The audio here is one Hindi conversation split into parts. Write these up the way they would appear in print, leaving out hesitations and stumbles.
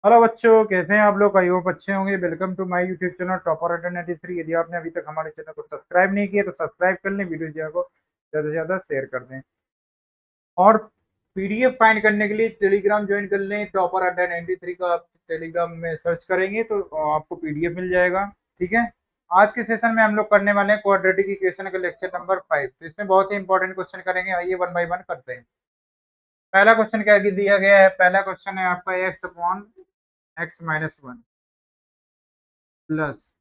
हेलो बच्चों, कैसे हैं आप लोग? आई होप अच्छे होंगे। Welcome to my YouTube channel topper under 93। यदि आपने अभी तक हमारे चैनल को सब्सक्राइब नहीं किया तो सब्सक्राइब कर लें, वीडियो को ज़्यादा से ज़्यादा शेयर कर दें। और पीडीएफ फाइंड करने के लिए टेलीग्राम ज्वाइन कर लें। टॉपर अंडर 93 का आप टेलीग्राम में सर्च करेंगे तो आपको पीडीएफ मिल जाएगा। ठीक है। आज के सेशन में हम लोग करने वाले हैं क्वाड्रेटिक इक्वेशन का लेक्चर नंबर 5। तो इसमें बहुत ही इंपॉर्टेंट क्वेश्चन करेंगे। आइए वन बाई वन करते हैं। पहला क्वेश्चन क्या दिया गया है? पहला क्वेश्चन है आपका x upon x minus one plus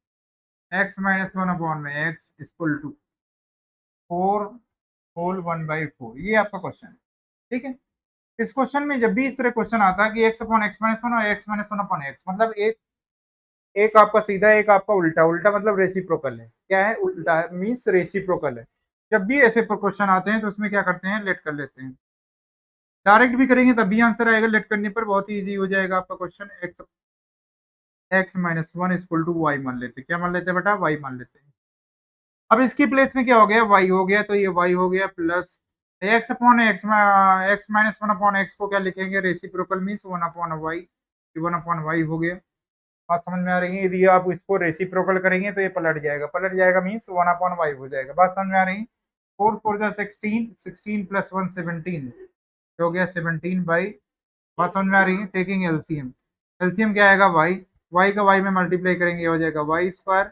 x minus one upon में x equal to four whole one by four. ये आपका क्वेश्चन है। ठीक है। इस क्वेश्चन में जब भी इस तरह क्वेश्चन आता है कि x upon x minus one और x minus one upon x, मतलब एक एक आपका सीधा, एक आपका उल्टा। उल्टा मतलब रेसिप्रोकल है। क्या है? उल्टा है, मीन्स रेसिप्रोकल है। जब भी ऐसे क्वेश्चन आते हैं तो उसमें क्या करते हैं, लेट कर लेते हैं। डायरेक्ट भी करेंगे तब भी आंसर आएगा। लेट करने पर बहुत ही ईजी हो जाएगा आपका question. X X minus one equal to Y मान लेते हैं। क्या मान लेते हैं बेटा? वाई मान लेते हैं। अब इसकी प्लेस में क्या हो गया? वाई हो गया, तो ये वाई हो गया plus X upon X. X minus one upon X को क्या लिखेंगे? Reciprocal means one upon Y. One upon Y हो गया। बात समझ में आ रही है? यदि आप इसको रेसिप्रोकल करेंगे तो ये पलट जाएगा। पलट जाएगा मीन्स वन अपॉन वाई हो जाएगा। बात समझ में आ रही है? फोर फोर जा 16, 16 प्लस वन 17 हो गया 17 बाई। बात समझ में आ रही है? Taking LCM. एलसीएम क्या आएगा? वाई। वाई का वाई में मल्टीप्लाई करेंगे, ये हो जाएगा वाई स्क्वायर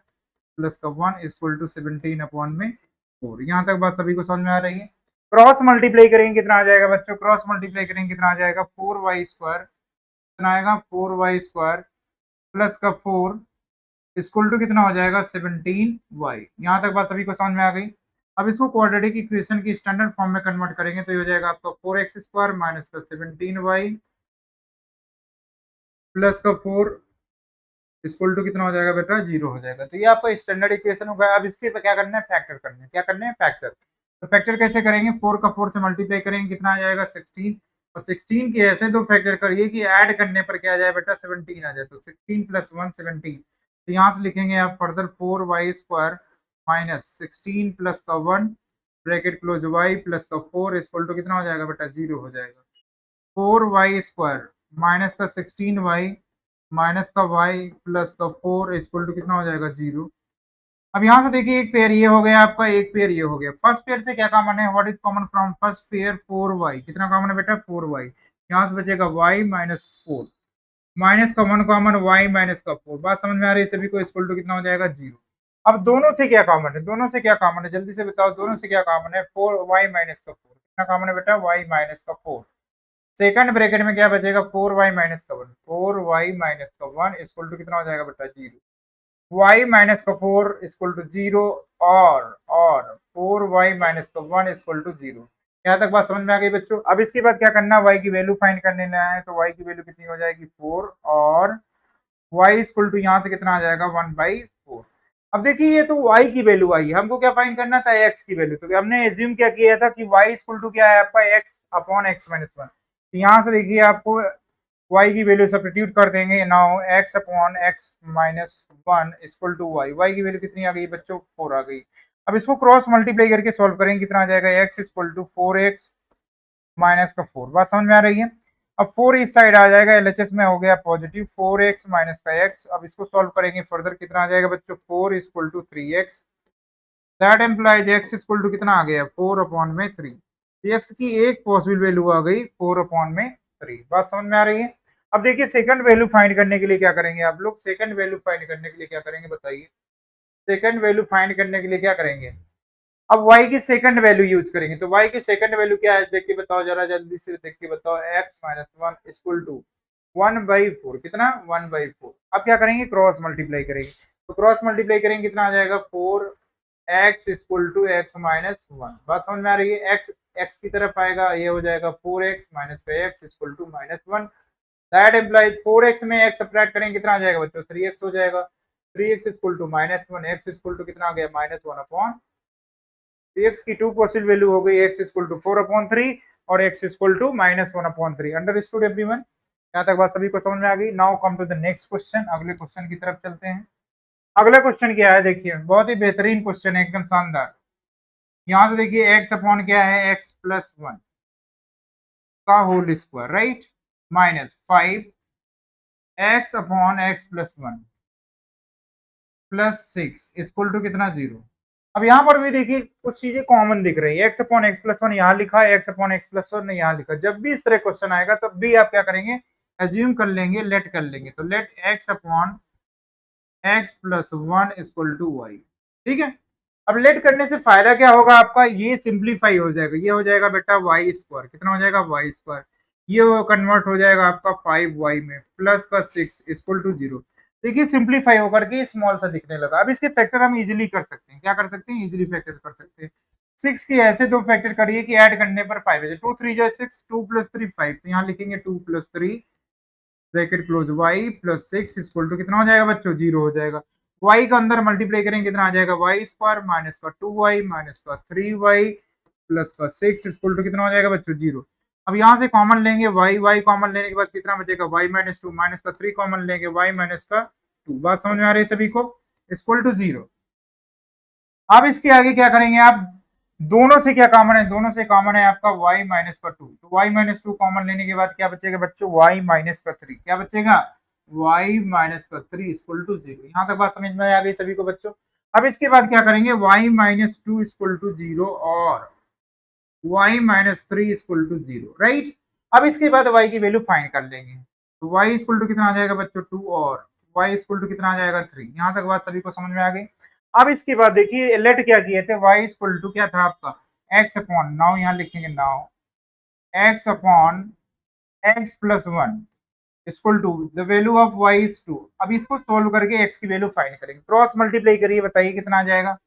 प्लस का वन इक्वल टू 17 अपॉन में फोर। यहाँ तक बात सभी को समझ में आ रही है? क्रॉस मल्टीप्लाई करेंगे कितना आ जाएगा बच्चों? क्रॉस मल्टीप्लाई करेंगे कितना आ जाएगा? Four Y square. कितना आएगा? फोर वाई स्क्वायर प्लस का फोर इक्वल टू कितना हो जाएगा? 17 वाई। यहाँ तक बात सभी को समझ में आ गई? अब इसको क्वाड्रेटिक इक्वेशन की स्टैंडर्ड फॉर्म में कन्वर्ट करेंगे तो ये हो जाएगा आपका 4x स्क्वायर माइनस का 17 वाई प्लस का फोर इक्वल टू कितना हो जाएगा बेटा? जीरो हो जाएगा। तो ये आपका स्टैंडर्ड इक्वेशन होगा। अब इसके पे क्या करना है? फैक्टर करना है। क्या करना है? फैक्टर। तो फैक्टर कैसे करेंगे? फोर का फोर से मल्टीप्लाई करेंगे, कितना आ जाएगा? 16। और 16 के ऐसे दो फैक्टर करिए कि ऐड करने पर क्या आ जाए बेटा? 17 आ जाए। तो 16 प्लस वन 17। तो यहाँ से लिखेंगे आप further 4y square minus 16 plus का one bracket close Y plus का फोर इक्वल टू कितना हो जाएगा बेटा? जीरो हो जाएगा। 4y स्क्वायर माइनस का 16y माइनस का वाई प्लस का फोर इक्वल टू कितना हो जाएगा? जीरो। अब यहाँ से देखिए, एक पेयर ये हो गया आपका, एक पेयर ये हो गया। फर्स्ट पेयर से क्या कॉमन है? What is common from first pair? Four Y. कितना कॉमन है बेटा? Four Y. यहाँ से बचेगा वाई माइनस फोर माइनस का वन कॉमन, वाई माइनस का फोर। बात समझ में आ रही है सभी को? इक्वल टू कितना हो जाएगा? जीरो। अब दोनों से क्या कॉमन है? दोनों से क्या कॉमन है? जल्दी से बताओ, दोनों से क्या कॉमन है? फोर वाई माइनस का फोर। कितना कॉमन है बेटा? वाई माइनस का फोर। सेकंड ब्रैकेट में क्या बचेगा? फोर वाई माइनस का वन। फोर वाई माइनस का वन इक्वल टू कितना हो जाएगा बेटा? जीरो। वाई माइनस का फोर इक्वल टू जीरो। और फोर वाई माइनस का वन इक्वल टू जीरो। यहाँ तक बात समझ में आ गई बच्चों? अब इसके बाद क्या करना? वाई की वैल्यू फाइंड करने ना है, तो वाई की वैल्यू कितनी हो जाएगी? फोर। और वाई इक्वल टू यहाँ से कितना आ जाएगा? One by four. अब देखिए, ये तो y की वैल्यू आई है, हमको क्या फाइंड करना था? x की वैल्यू। तो हमने एज्यूम क्या किया था कि y इक्वल टू क्या है आपका? x upon x minus one. तो यहाँ से देखिए, आपको y की वैल्यू सब्स्टिट्यूट कर देंगे। Now x upon x minus one equal to Y. Y की वैल्यू कितनी आ गई बच्चों? फोर आ गई। अब इसको क्रॉस मल्टीप्लाई करके सॉल्व करेंगे, कितना आ जाएगा? x equal to four x minus का फोर। बात समझ में आ रही है? अब फोर इस साइड आ जाएगा, एलएचएस में हो गया पॉजिटिव। फोर एक्स माइनस का एक्स। अब इसको सॉल्व करेंगे फर्दर, कितना आ जाएगा बच्चों? Four equal to three X. That implies X equal to कितना आ गया? फोर अपॉन में थ्री। एक्स की एक पॉसिबल वैल्यू आ गई, फोर अपॉन में थ्री। बात समझ में आ रही है? अब देखिए, सेकंड वैल्यू फाइंड करने के लिए क्या करेंगे आप लोग? सेकंड वैल्यू फाइंड करने के लिए क्या करेंगे बताइए? सेकंड वैल्यू फाइंड करने के लिए क्या करेंगे? अब y की सेकंड वैल्यू यूज करेंगे। तो y की सेकंड वैल्यू क्या है? देख के बताओ जरा, जल्दी से देख के बताओ। x minus one equal to one by four. कितना? One by four. अब क्या करेंगे? क्रॉस मल्टीप्लाई करेंगे। तो क्रॉस मल्टीप्लाई करेंगे, कितना आ जाएगा? Four X equal to X minus one. बात समझ में आ रही है? x x की तरफ आएगा, ये हो जाएगा फोर एक्स माइनस का x equal to minus one. That implies four x में एक्स सब्ट्रैक्ट करेंगे, कितना आ जाएगा बच्चों? थ्री एक्स हो जाएगा। Three x equal to minus one. X equal to कितना आ गया? माइनस वन अपॉन एक्स की टू पॉसिबल वैल्यू हो गई। X equal to four upon three और x equal to minus one upon three. Understood everyone? यहाँ तक बात सभी को समझ में आ गई? Now come to the next question. अगले क्वेश्चन की तरफ चलते हैं। अगला क्वेश्चन क्या है? देखिए, बहुत ही बेहतरीन क्वेश्चन है, एकदम शानदार। यहाँ से देखिए, एक्स अपॉन क्या है? एक्स प्लस वन का whole square, right, minus five X upon X plus one plus six equal to कितना 0। अब यहाँ पर भी देखिए कुछ चीजें कॉमन दिख रही है, x upon X plus one यहाँ लिखा है, x upon X plus one यहाँ लिखा है। जब भी इस तरह क्वेश्चन आएगा तब भी आप क्या करेंगे, एज्यूम कर लेंगे, लेट कर लेंगे। तो let X upon X plus one equal to Y. ठीक है, अब लेट करने से फायदा क्या होगा आपका, ये सिंप्लीफाई हो जाएगा, ये हो जाएगा बेटा वाई स्क्वायर, कितना हो जाएगा वाई स्क्वायर, ये कन्वर्ट हो जाएगा आपका 5y में, प्लस का 6 इक्वल टू 0। देखिए सिंप्लीफाई होकर के स्मॉल सा दिखने लगा। अब इसके फैक्टर हम इजीली कर सकते हैं, क्या कर सकते हैं, इजीली फैक्टर कर सकते हैं। 6 के ऐसे दो फैक्टर करिए कि ऐड करने पर 5 है, 2 3 जा 6, 2 प्लस 3 5, तो यहाँ लिखेंगे 2 plus 3 bracket close Y plus 6 equal to कितना हो जाएगा बच्चों, 0 हो जाएगा। वाई का अंदर मल्टीप्लाई करेंगे कितना आ जाएगा, वाई स्क्वायर माइनस का 2y माइनस का 3y प्लस का 6 इक्वल टू कितना हो जाएगा बच्चों, 0। अब यहाँ से कॉमन लेंगे y कॉमन लेने के बाद कितना बचेगा, y माइनस टू माइनस का 3 कॉमन लेंगे y माइनस का 2। बात समझ में आ रही है सभी को, इक्वल टू 0। अब इसके आगे क्या करेंगे आप, दोनों से क्या कॉमन है, दोनों से कॉमन है आपका y माइनस का 2, तो y माइनस 2 कॉमन लेने के बाद क्या बचेगा बच्चों, y माइनस का 3, क्या बचेगा y माइनस का 3 इक्वल टू 0। यहाँ तक बात समझ में आ गई सभी को बच्चों। अब इसके बाद क्या करेंगे, y माइनस 2 इक्वल टू 0 और y minus 3 equal to 0, right. अब इसके बाद y की वैल्यू फाइंड कर लेंगे, तो y इक्वल टू कितना आ जाएगा बच्चों 2 और y इक्वल टू कितना आ जाएगा 3। यहाँ तक बात सभी को समझ में आ गई। अब इसके बाद देखिए लेट क्या किए थे, y इक्वल टू क्या था आपका x अपॉन, नाउ यहाँ लिखेंगे now x upon x plus one equal to the value of y is 2। अब इसको सोल्व करके x की वैल्यू फाइंड करेंगे, क्रॉस मल्टीप्लाई करिए, बताइए कितना आ जाएगा,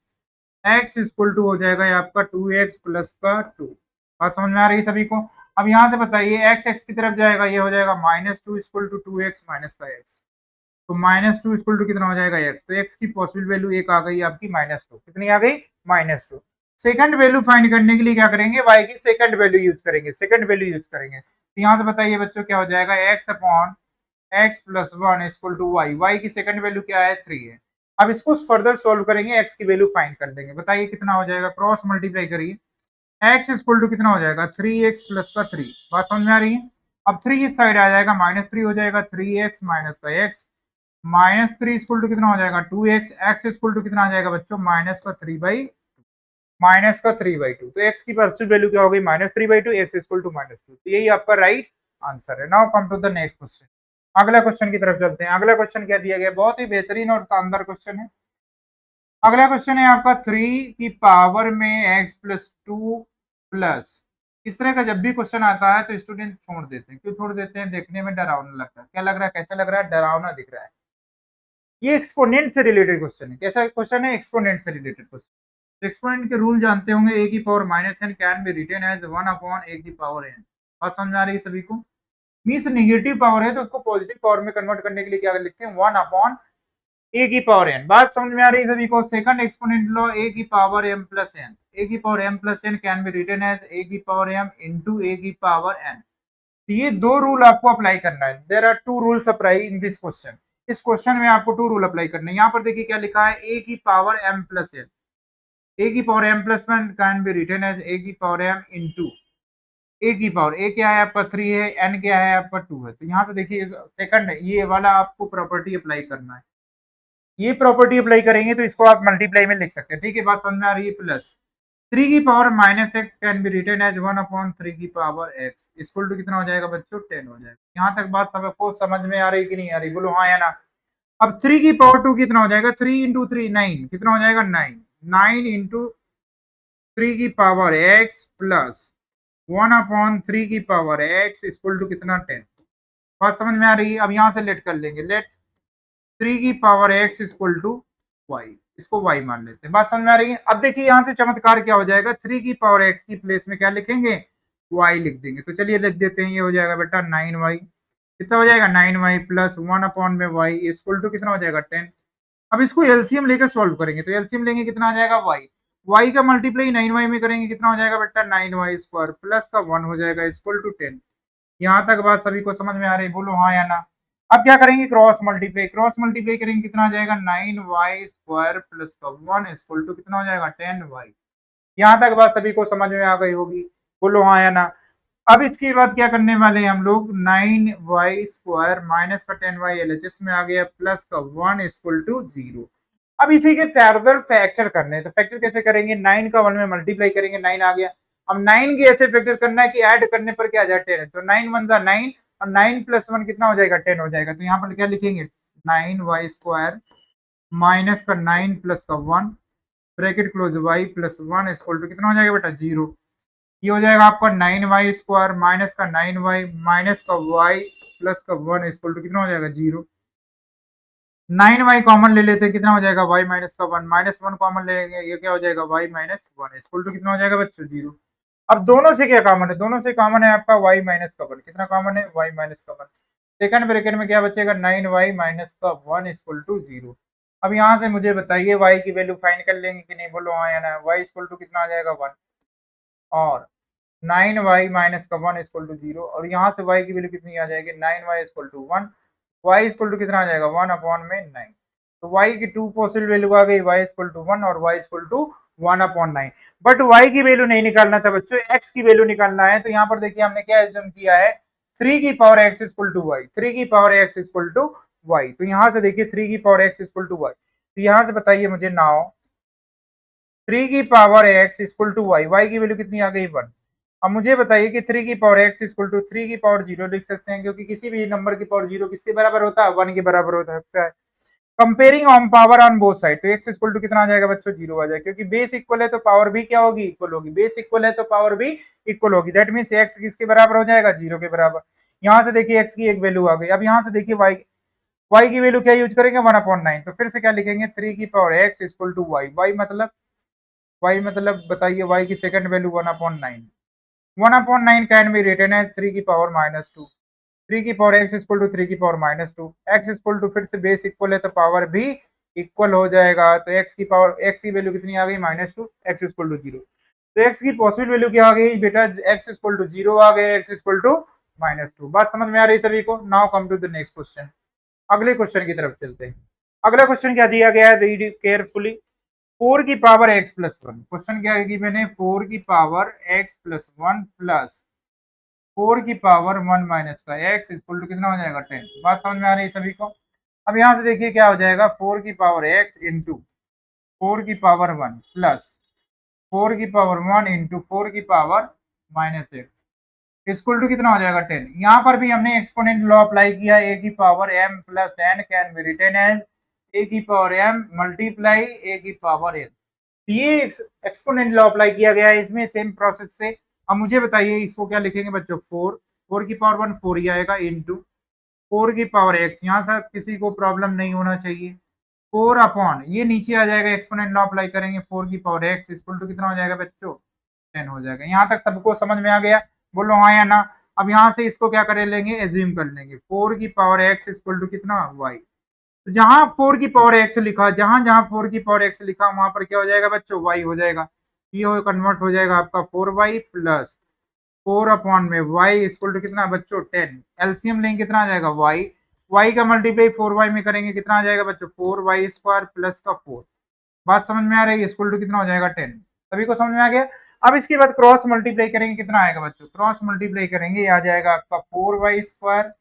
x इक्वल टू हो जाएगा आपका 2x प्लस का 2। बात समझ में आ रही है सभी को। अब यहाँ से बताइए x x की तरफ जाएगा, ये हो जाएगा minus 2 equal to 2x minus का x, तो माइनस 2 इक्वल टू कितना हो जाएगा x, तो x की पॉसिबल वैल्यू एक आ गई आपकी -2, कितनी आ गई -2। सेकंड वैल्यू फाइंड करने के लिए क्या करेंगे, y की सेकंड वैल्यू यूज करेंगे, सेकंड वैल्यू यूज करेंगे। तो यहाँ से बताइए बच्चों क्या हो जाएगा, x upon x plus one equal to Y, Y की सेकंड वैल्यू क्या है 3 है। अब इसको फर्दर सोल्व करेंगे, x की वैल्यू फाइंड कर देंगे, बताइए कितना हो जाएगा, क्रॉस मल्टीप्लाई करिए, x इक्वल टू कितना हो जाएगा 3x प्लस का 3। बात समझ में आ रही है। अब 3 इस साइड आ जाएगा, -3 हो जाएगा, 3x माइनस का x, -3 इक्वल टू कितना हो जाएगा 2x, x इक्वल टू कितना आ जाएगा बच्चों -3/2। तो x की परसेंट वैल्यू क्या हो गई -3/2, x इक्वल टू -2। तो यही आपका राइट आंसर है। Now come to the next question, अगला क्वेश्चन की तरफ चलते हैं। अगला क्वेश्चन क्या दिया गया, बहुत ही बेहतरीन और शानदार क्वेश्चन है। अगला क्वेश्चन है आपका 3 की पावर में x प्लस 2 प्लस, इस तरह का जब भी क्वेश्चन आता है तो स्टूडेंट छोड़ देते हैं, क्यों छोड़ देते हैं, देखने में डरावना लगता है, क्या लग रहा है, कैसा लग रहा है, डरावना दिख रहा है। ये एक्सपोनेंट से रिलेटेड क्वेश्चन है, कैसा क्वेश्चन है, एक्सपोनेंट से रिलेटेड क्वेश्चन। एक्सपोनेंट के रूल जानते होंगे, ए की power -n can be written as 1 upon a की पावर n। बात समझ आ रही है सभी को। मीन्स नेगेटिव पावर है तो उसको पॉजिटिव पावर में कन्वर्ट करने के लिए क्या लिखते हैं, 1 अपॉन ए की पावर n। बात समझ में आ रही है सभी को। सेकंड एक्सपोनेंट लॉ, ए की power m plus n, a की power m plus n can be written as a की पावर m इंटू ए की पावर n। ये दो रूल आपको अप्लाई करना है, there are two rules apply in this question. इस क्वेश्चन में आपको टू रूल अप्लाई करने हैं। यहाँ पर देखिए क्या लिखा है, ए की power m plus n, a की power m plus one can be written as a की पावर m इंटू ए की पावर, ए क्या है आपका 3 है, n क्या है आपका 2 है। तो यहाँ से देखिए सेकंड ये वाला आपको प्रॉपर्टी अप्लाई करना है, ये प्रॉपर्टी अप्लाई करेंगे तो इसको आप मल्टीप्लाई में लिख सकते हैं, ठीक है, बात समझ में आ रही है। प्लस 3 की power -x can be written as 1 upon 3 की पावर x इक्वल टू कितना हो जाएगा बच्चों 10 हो जाएगा। यहाँ तक बात सबको समझ में आ रही कि नहीं आ रही, बोलो हाँ या ना। अब 3 की पावर 2 कितना हो जाएगा, 3 इंटू 3 9, कितना हो जाएगा 9, 9 इंटू 3 की पावर x प्लस 1 अपॉन 3 की पावर x इक्वल टू कितना 10। बात समझ में आ रही है। अब यहाँ से लेट कर लेंगे, लेट 3 की power x equal to y, इसको y मान लेते हैं। बात समझ में आ रही है। अब देखिए यहाँ से चमत्कार क्या हो जाएगा, 3 की पावर x की प्लेस में क्या लिखेंगे, y लिख देंगे। तो चलिए लिख देते हैं, ये हो जाएगा बेटा 9y, कितना हो जाएगा 9y प्लस 1 अपॉन में y इक्वल टू कितना हो जाएगा 10। अब इसको एलसीएम लेकर सॉल्व करेंगे, तो एलसीएम लेंगे कितना आ जाएगा y का मल्टीप्लाई 9y में करेंगे कितना हो जाएगा बेटा 9y स्क्वायर प्लस का 1 हो जाएगा इक्वल टू 10। यहाँ तक बात सभी को समझ में आ रही है, बोलो हाँ या ना। अब क्या करेंगे, क्रॉस मल्टीप्लाई, क्रॉस मल्टीप्लाई करेंगे कितना आ जाएगा 9y स्क्वायर प्लस का 1 इक्वल टू कितना हो जाएगा 10y। यहाँ तक बात सभी को समझ में आ गई होगी, बोलो हाँ या ना। अब इसके बाद क्या करने वाले हैं हम लोग, 9y² माइनस का 10y LHS में आ गया प्लस का 1 इक्वल टू 0। अब इसी के फर्दर फैक्टर करने हैं, तो फैक्टर कैसे करेंगे, 9 का 1 में मल्टीप्लाई करेंगे, 9 आ गया। अब 9 के ऐसे फैक्टर करना है कि ऐड करने पर क्या आ जाए 10 है, तो 9 1 जा 9 और 9 प्लस 1 कितना हो जाएगा 10 हो जाएगा। तो यहाँ पर क्या लिखेंगे 9y² माइनस का 9 प्लस का 1 bracket close y plus 1 equal to कितना हो जाएगा बेटा 0। ये हो जाएगा आपका 9y² माइनस का 9y माइनस का y प्लस का 1 इक्वल टू कितना हो जाएगा 0। 9y कॉमन ले लेते हैं, कितना हो जाएगा y माइनस का 1 माइनस 1 कॉमन ले लेंगे, ये क्या हो जाएगा y माइनस 1 इक्वल टू कितना हो जाएगा बच्चों 0। अब दोनों से क्या कॉमन है, दोनों से कॉमन है आपका y माइनस का 1, कितना कॉमन है y माइनस का 1। सेकंड ब्रैकेट में क्या बचेगा 9y माइनस का 1 इक्वल टू 0। अब यहाँ से मुझे बताइए y की वैल्यू फाइंड कर लेंगे कि नहीं, बोलो हाँ या ना। y इक्वल टू कितना आ जाएगा 1 और 9y माइनस का 1 इक्वल टू 0, और यहाँ से y की वैल्यू कितनी आ जाएगी 9y equal to 1, y equal to कितना आ जाएगा 1 अपॉन में 9। तो y की टू पॉसिबल वैल्यू आ गई, y इक्वल टू 1 और y equal to 1 upon 9। But y की वैल्यू नहीं निकालना था बच्चों, x की वैल्यू निकालना है। तो यहाँ पर देखिए हमने क्या एज्यूम किया है, 3 की power x equal to y, 3 की power x equal to y। तो यहाँ से देखिए 3 की power x equal to y, तो यहाँ से बताइए मुझे नाउ 3 की power x equal to y, y की वैल्यू कितनी आ गई 1। अब मुझे बताइए कि 3 की पावर x इक्वल टू 3 की पावर 0 लिख सकते हैं, क्योंकि किसी भी नंबर की पावर 0 किसके बराबर होता है 1 के बराबर होता है। Comparing on power on both side, तो x इक्वल टू कितना आ जाएगा बच्चों 0 आ जाएगा, क्योंकि बेस इक्वल है तो पावर भी क्या होगी इक्वल होगी, बेस इक्वल है तो पावर भी इक्वल होगी। दैट मींस x किसके बराबर हो जाएगा 0 के बराबर। यहाँ से देखिए x की एक वैल्यू आ गई। अब यहाँ से देखिए y की वैल्यू क्या यूज करेंगे 1 अपॉन 9, तो फिर से क्या लिखेंगे 3 की power x equal to y मतलब बताइए y की second value 1 upon 9, 1 upon 9 can be written है 3 की पावर माइनस 2, 3 की पावर x इक्वल टू 3 की power minus 2, x equal to फिर से बेस इक्वल है तो पावर भी इक्वल हो जाएगा। तो x की वैल्यू कितनी आ गई -2, x इक्वल टू 0। तो x की पॉसिबल वैल्यू क्या आ गई बेटा, x इक्वल टू 0 आ गया, x इक्वल टू -2। बात समझ में आ रही है सभी को। Now come to the next question, अगले क्वेश्चन की तरफ चलते हैं। अगला क्वेश्चन क्या दिया गया है, रीड केयरफुली। 4 की पावर x प्लस 1, क्वेश्चन क्या है कि मैंने 4 की पावर x प्लस 1 प्लस 4 की पावर 1 माइनस का x इक्वल टू कितना हो जाएगा 10। बात समझ में आ रही है सभी को। अब यहाँ से देखिए क्या हो जाएगा 4 की पावर x इंटू 4 की पावर 1 प्लस 4 की पावर 1 इंटू 4 की power minus x equal to कितना हो जाएगा 10। यहाँ पर भी हमने एक्सपोनेंट लॉ अप्लाई किया, a की power m plus n can be written as a की पावर m मल्टीप्लाई a की पावर n। ये एक्सपोनेंट लॉ अप्लाई किया गया है इसमें सेम प्रोसेस से। अब मुझे बताइए इसको क्या लिखेंगे बच्चों, 4 की पावर 1 4 ही आएगा इंटू 4 की पावर x, यहाँ से किसी को प्रॉब्लम नहीं होना चाहिए, 4 अपॉन ये नीचे आ जाएगा, एक्सपोनेंट लॉ अप्लाई करेंगे 4 की पावर x इक्वल टू कितना हो जाएगा बच्चों 10 हो जाएगा। यहाँ तक सबको समझ में आ गया, बोलो हाँ या ना। अब यहाँ से इसको क्या कर लेंगे, एज्यूम कर लेंगे 4 की पावर x इक्वल टू कितना y। तो जहां 4 की पावर x लिखा, जहां जहां 4 की पावर x लिखा वहां पर क्या हो जाएगा बच्चों y हो जाएगा। ये कन्वर्ट हो जाएगा आपका 4y प्लस 4 अपॉन में y इक्वल टू कितना बच्चों 10। एलसीएम लेंगे कितना आ जाएगा y का मल्टीप्लाई 4y में करेंगे कितना आ जाएगा बच्चों 4y² प्लस का 4। बात समझ में आ रही है, इक्वल टू कितना हो जाएगा 10। सभी को समझ में आ गया। अब इसके बाद क्रॉस मल्टीप्लाई करेंगे कितना आएगा बच्चों, क्रॉस मल्टीप्लाई करेंगे ये आ जाएगा आपका 4y²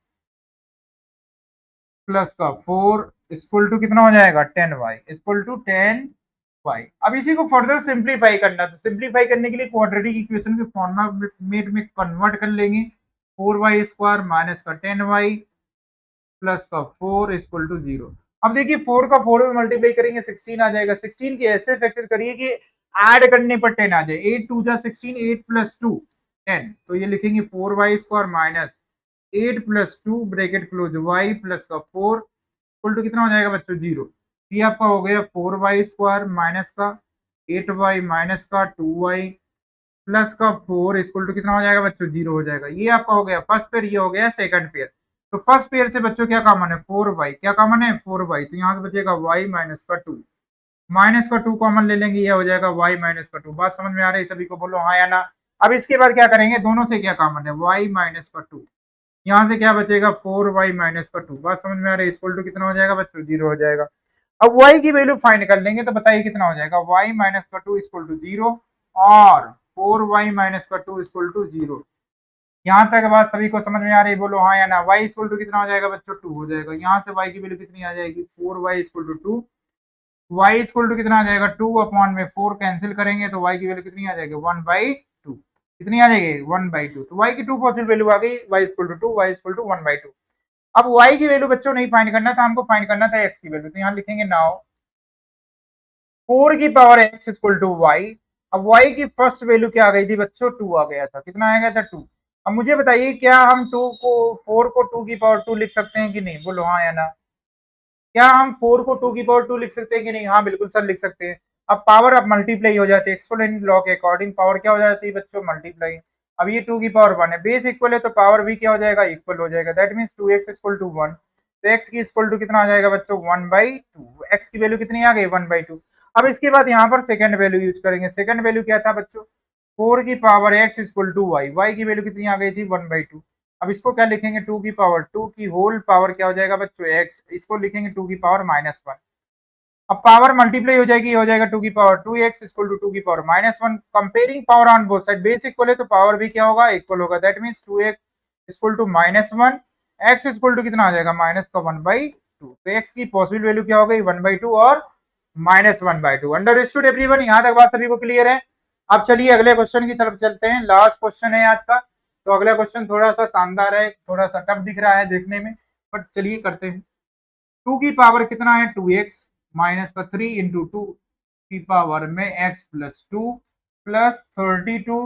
प्लस का 4 इक्वल टू कितना हो जाएगा 10y इक्वल टू 10y। अब इसी को फर्दर सिंप्लीफाई करना, तो सिंप्लीफाई करने के लिए क्वाड्रेटिक इक्वेशन के फॉर्मेट में कन्वर्ट कर लेंगे, 4y² माइनस का 10y प्लस का 4 इक्वल टू 0। अब देखिए 4 का 4 में मल्टीप्लाई करेंगे 16 आ जाएगा, 16 के ऐसे फैक्टर करिए कि ऐड करने पर 10 आ जाए, 8 2 जा 16, 8 प्लस 2 10, तो ये लिखेंगे 4y² minus 8 plus 2 bracket close y plus का 4 इक्वल टू कितना हो जाएगा बच्चों 0। ये आपका हो गया 4y² माइनस का 8y माइनस का 2y प्लस का 4 इक्वल टू कितना हो जाएगा बच्चों 0 हो जाएगा। ये आपका हो गया फर्स्ट पेयर, ये हो गया सेकंड पेयर। तो फर्स्ट पेयर से बच्चों क्या कॉमन है 4y, क्या कॉमन है 4y, तो यहाँ से बचेगा y माइनस का 2, माइनस का 2 कॉमन ले लेंगे, ये हो जाएगा y माइनस का 2। बात समझ में आ रही है सभी को, बोलो हाँ या ना। अब इसके बाद क्या करेंगे, दोनों से क्या कॉमन है y माइनस का 2, यहाँ से क्या बचेगा 4y माइनस का 2। बात समझ में आ रही है, इक्वल टू कितना हो जाएगा बच्चों 0 हो जाएगा। अब y की वैल्यू फाइंड कर लेंगे, तो बताइए कितना हो जाएगा y माइनस का 2 इक्वल टू 0 और 4y माइनस का 2 इक्वल टू 0। यहाँ तक बात सभी को समझ में आ रही है, बोलो हाँ या ना। y इक्वल टू कितना हो जाएगा बच्चों, 2 हो जाएगा। यहाँ से y की वैल्यू कितनी आ जाएगी, 4y equal to 2। y equal to कितना आ जाएगा, 2 अपॉन में 4 कैंसिल करेंगे तो y की वैल्यू कितनी आ जाएगी, 1/2। कितनी आ जाएगी, 1/2। तो y की 2 पॉसिबल वैल्यू आ गई, y equal to 2, y equal to 1/2। अब y की वैल्यू बच्चों नहीं फाइंड करना था हमको, फाइंड करना था x की वैल्यू। तो यहाँ लिखेंगे नाउ 4 की power x equal to y। अब y की फर्स्ट वैल्यू क्या आ गई थी बच्चों, 2 आ गया था। कितना आ गया था, 2। अब मुझे बताइए क्या हम 2 को 4 को 2 की पावर 2 लिख सकते हैं कि नहीं, बोलो हाँ या ना। क्या हम 4 को 2 की पावर 2 लिख सकते हैं कि नहीं, हाँ बिल्कुल सर लिख सकते हैं। अब पावर अब मल्टीप्लाई हो जाती है, एक्सपोनेंट लॉ के अकॉर्डिंग पावर क्या हो जाती है बच्चों, मल्टीप्लाई। अब ये 2 की पावर 1 है, बेस इक्वल है तो पावर भी क्या हो जाएगा, इक्वल हो जाएगा। That means 2x equal to 1। तो x की इक्वल टू कितना आ जाएगा बच्चों, 1/2। x की वैल्यू कितनी आ गई, 1/2। अब इसके बाद यहाँ पर सेकंड वैल्यू यूज करेंगे। सेकंड वैल्यू क्या था बच्चों, 4 की power x equal to y। y की वैल्यू कितनी आ गई थी, 1/2। अब इसको क्या लिखेंगे, 2 की पावर 2 की होल पावर क्या हो जाएगा बच्चों, x। इसको लिखेंगे 2 की पावर -1। अब पावर मल्टीप्लाई हो जाएगी, हो जाएगा 2 की पावर 2x इक्वल टू 2 की power -1। Comparing power on both side, base equal है तो पावर भी क्या होगा, इक्वल होगा। That means 2x equal to -1, x equal to कितना आ जाएगा, माइनस का 1/2। तो x की पॉसिबल वैल्यू क्या हो गई, 1/2 और -1/2। अंडरस्टूड एवरीवन, यहाँ तक बात सभी को क्लियर है। अब चलिए अगले क्वेश्चन की तरफ चलते हैं, लास्ट क्वेश्चन है आज का। तो अगला क्वेश्चन थोड़ा सा शानदार है, थोड़ा सा टफ दिख रहा है देखने में, बट चलिए करते हैं। 2 की पावर कितना है, 2x माइनस का 3 इंटू 2 की पावर में x plus 2 plus 32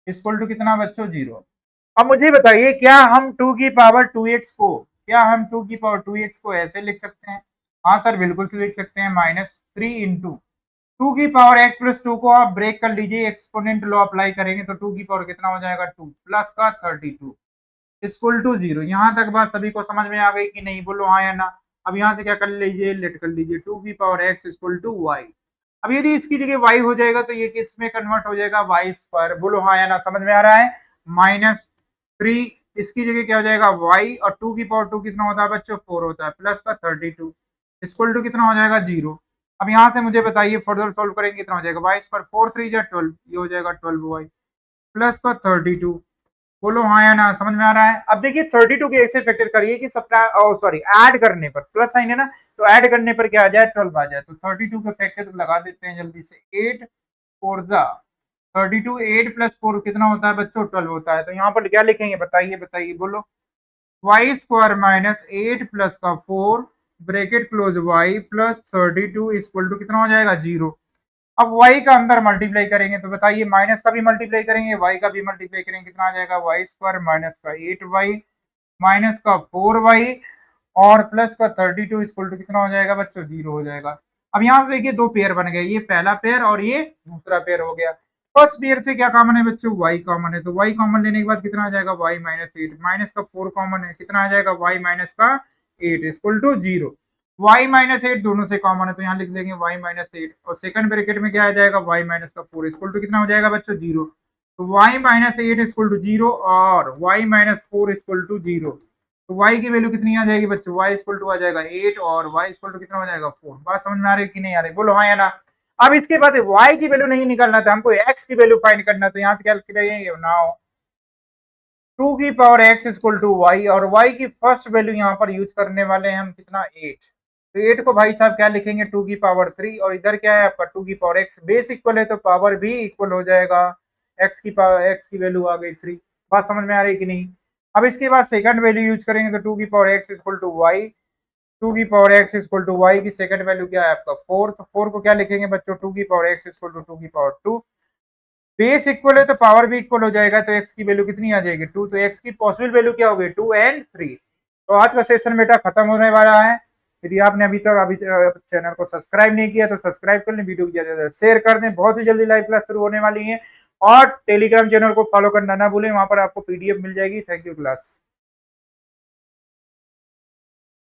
equal to कितना बच्चों, 0। अब मुझे बताइए क्या हम 2 की पावर 2x को, क्या हम 2 की पावर 2x को ऐसे लिख सकते हैं, हाँ सर बिल्कुल से लिख सकते हैं। -3 इंटू 2 की पावर x प्लस 2 को आप ब्रेक कर लीजिए, एक्सपोनेंट लॉ अप्लाई करेंगे तो 2 की पावर कितना हो जाएगा, 2 प्लस का 32 इक्वल टू 0। यहाँ तक बात सभी को समझ में आ गई कि नहीं, बोलो हाँ या ना। अब यहाँ से क्या कर लीजिए, लेट कर लीजिए, 2 की power x equal to y. अब यदि इसकी जगह y हो जाएगा तो ये किस में कन्वर्ट हो जाएगा, वाई स्क्वायर। बोलो हाँ या ना, समझ में आ रहा है। -3 इसकी जगह क्या हो जाएगा, y, और 2 की पावर 2 कितना होता है बच्चों, 4 होता है, प्लस का 32 इक्वल टू कितना हो जाएगा, 0। अब यहाँ से मुझे बताइए फर्दर सोल्व करेंगे कितना हो जाएगा, वाई स्क्वायर 4 3 12, ये हो जाएगा 12y प्लस का 32। बोलो हाँ या ना, समझ में आ रहा है। अब देखिए 32 के ऐसे फैक्टर करिए कि सॉरी ऐड करने पर प्लस साइन है ना, तो ऐड करने पर क्या आ जाए, 12 आ जाए। तो 32 के फैक्टर लगा देते हैं जल्दी से, 8 4 जा 32, 8 प्लस 4 कितना होता है बच्चों, 12 होता है। तो यहाँ पर क्या लिखेंगे, बताइए बताइए, बोलो। वाई स्क्वायर माइनस 8 प्लस का 4 bracket close y plus 32 equal to कितना हो जाएगा, 0। अब y का अंदर मल्टीप्लाई करेंगे तो बताइए, माइनस का भी मल्टीप्लाई करेंगे, y का भी मल्टीप्लाई करेंगे, कितना आ जाएगा, वाई स्क्वायर माइनस का 8y माइनस का 4y और प्लस का 32 इक्वल टू कितना हो जाएगा बच्चों, 0 हो जाएगा। अब यहाँ से देखिए दो पेयर बन गए, ये पहला पेयर और ये दूसरा पेयर हो गया। फर्स्ट पेयर से क्या कॉमन है बच्चों, y कॉमन है, तो y कॉमन लेने के बाद कितना आ जाएगा, y माइनस 8 माइनस का 4 कॉमन है, कितना आ जाएगा, y माइनस का 8 इक्वल टू 0। y माइनस 8 दोनों से कॉमन है तो यहाँ लिख लेंगे y माइनस 8, और सेकंड ब्रैकेट में क्या आ जाएगा, y माइनस का 4 इक्वल टू कितना हो जाएगा बच्चों, 0। तो y माइनस 8 इक्वल टू 0 और y माइनस 4 इक्वल टू 0। तो y की वैल्यू कितनी आ जाएगी बच्चों, y इक्वल टू आ जाएगा 8 और y इक्वल टू कितना हो जाएगा, 4। बात समझ में आ रही है कि नहीं आ रही, बोलो हाँ या ना। अब इसके बाद y की वैल्यू नहीं निकालना था हमको, x की वैल्यू फाइंड करना, तो यहाँ से क्या करेंगे, नाउ 2 की power x equal to y, और y की फर्स्ट वैल्यू यहाँ पर यूज करने वाले हैं हम कितना, 8। तो 8 को भाई साहब क्या लिखेंगे, 2 की पावर 3, और इधर क्या है आपका 2 की पावर x, बेस इक्वल है तो पावर भी इक्वल हो जाएगा। x की पावर, x की वैल्यू आ गई 3। बात समझ में आ रही है कि नहीं। अब इसके बाद सेकंड वैल्यू यूज करेंगे तो 2 की power x equal to y, 2 की power x equal to y की सेकंड वैल्यू क्या है आपका 4। तो 4 को क्या लिखेंगे बच्चों, 2 की पावर x इक्वल टू 2 की पावर 2, बेस इक्वल है तो पावर भी इक्वल हो जाएगा, तो x की वैल्यू कितनी आ जाएगी, 2। तो x की पॉसिबल वैल्यू क्या होगी, 2 एंड 3। तो आज का सेशन बेटा खत्म होने वाला है। यदि आपने अभी चैनल को सब्सक्राइब नहीं किया तो सब्सक्राइब कर लें, वीडियो को ज्यादा से शेयर कर दें, बहुत ही जल्दी लाइव क्लास शुरू होने वाली है। और टेलीग्राम चैनल को फॉलो करना ना भूलें, वहां पर आपको PDF मिल जाएगी। Thank you class.